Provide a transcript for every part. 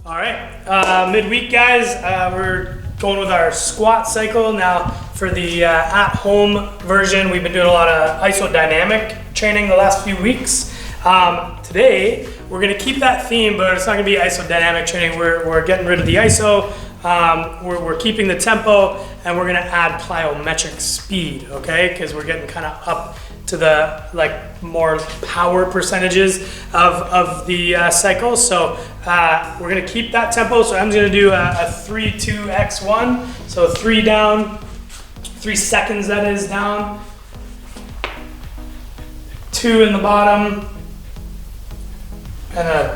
All right, midweek guys, we're going with our squat cycle. Now for the at-home version, we've been doing a lot of isodynamic training the last few weeks. Today, we're gonna keep that theme, but it's not gonna be isodynamic training. We're getting rid of the iso, we're keeping the tempo, and we're gonna add plyometric speed, okay? Because we're getting kind of up to the more power percentages of the cycle. So we're gonna keep that tempo. So I'm gonna do a 3-2-X1. So 3 down, 3 seconds that is down, 2 in the bottom, and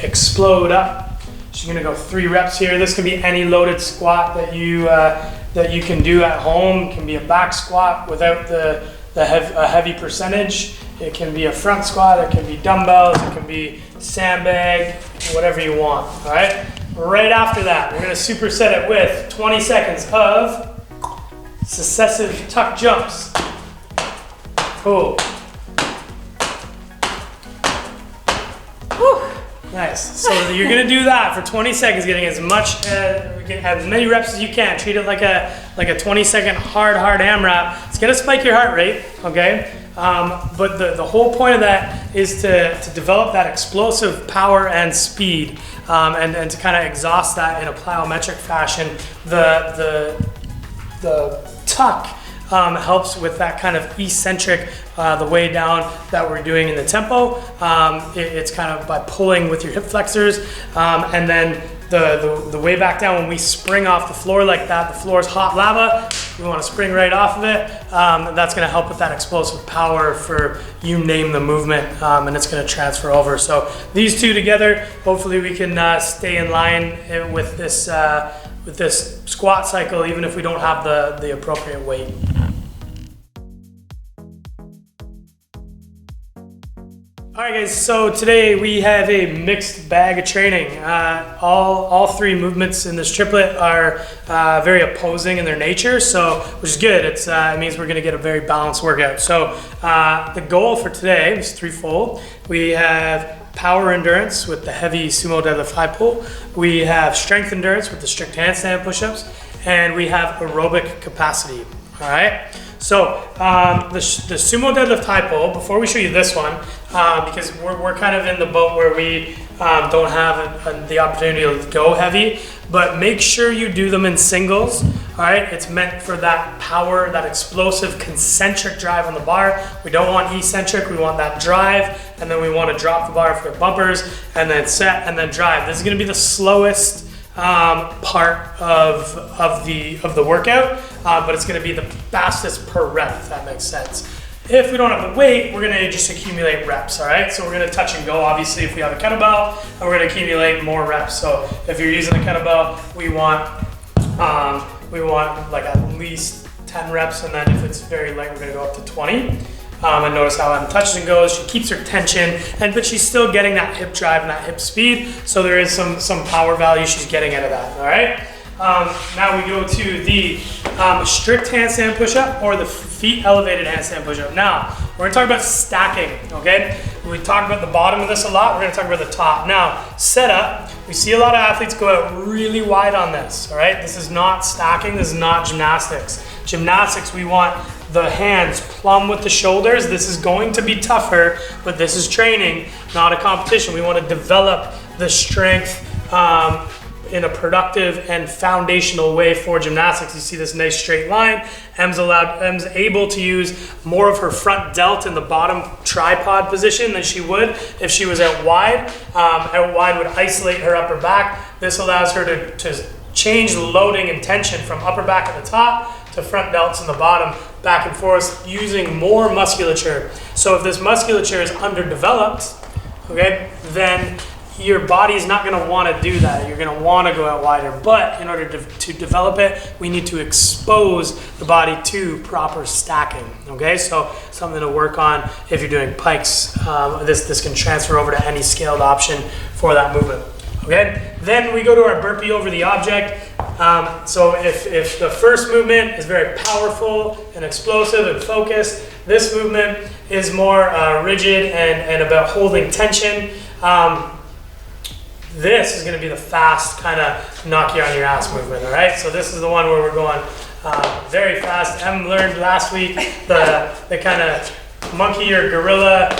explode up. So you're gonna go 3 reps here. This could be any loaded squat that you can do at home. It can be a back squat without a heavy percentage. It can be a front squat, it can be dumbbells, it can be sandbag, whatever you want, all right? Right after that, we're gonna superset it with 20 seconds of successive tuck jumps. Cool. Whew. Nice. So you're gonna do that for 20 seconds, getting as many reps as you can. Treat it like a 20-second hard AMRAP. It's gonna spike your heart rate, okay? But the whole point of that is to develop that explosive power and speed, and to kind of exhaust that in a plyometric fashion. The tuck helps with that kind of eccentric, the way down that we're doing in the tempo. It's kind of by pulling with your hip flexors, and then the way back down when we spring off the floor like that. The floor is hot lava. We want to spring right off of it. That's going to help with that explosive power for you name the movement, and it's going to transfer over. So these two together, hopefully we can stay in line with this squat cycle, even if we don't have the appropriate weight. All right guys, so today we have a mixed bag of training. All 3 movements in this triplet are very opposing in their nature, which is good. It means we're gonna get a very balanced workout. So the goal for today is threefold. We have power endurance with the heavy sumo deadlift high pull. We have strength endurance with the strict handstand push-ups, and we have aerobic capacity, all right? So the sumo deadlift high pull, before we show you this one, because we're kind of in the boat where we don't have the opportunity to go heavy, but make sure you do them in singles, all right? It's meant for that power, that explosive concentric drive on the bar. We don't want eccentric, we want that drive, and then we want to drop the bar for bumpers, and then set, and then drive. This is gonna be the slowest part of the workout, but it's going to be the fastest per rep, if that makes sense. If we don't have the weight, we're going to just accumulate reps, all right? So we're going to touch and go, obviously, if we have a kettlebell, and we're going to accumulate more reps. So if you're using a kettlebell, we want like at least 10 reps, and then if it's very light, we're going to go up to 20. And notice how Em touches and goes. She keeps her tension, but she's still getting that hip drive and that hip speed. So there is some power value she's getting out of that. All right. Now we go to the strict handstand push-up or the feet elevated handstand push-up. Now we're gonna talk about stacking. Okay. We talked about the bottom of this a lot. We're gonna talk about the top. Now setup. We see a lot of athletes go out really wide on this. All right. This is not stacking. This is not gymnastics. Gymnastics, we want the hands plumb with the shoulders. This is going to be tougher, but this is training, not a competition. We want to develop the strength in a productive and foundational way for gymnastics. You see this nice straight line. Em's able to use more of her front delt in the bottom tripod position than she would if she was out wide. Out wide would isolate her upper back. This allows her to change the loading and tension from upper back at the top to front delts in the bottom, back and forth, using more musculature. So if this musculature is underdeveloped, okay, then your body's not gonna wanna do that. You're gonna wanna go out wider, but in order to develop it, we need to expose the body to proper stacking, okay? So something to work on if you're doing pikes. This can transfer over to any scaled option for that movement. Okay, then we go to our burpee over the object. So if the first movement is very powerful and explosive and focused, this movement is more rigid and about holding tension. This is going to be the fast kind of knock you on your ass movement, all right? So this is the one where we're going very fast. Em learned last week the kind of monkey or gorilla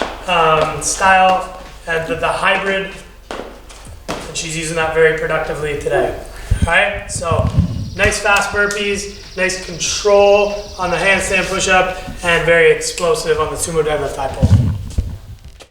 style, and the hybrid, and she's using that very productively today, all right? So nice fast burpees, nice control on the handstand push-up, and very explosive on the sumo deadlift high pull.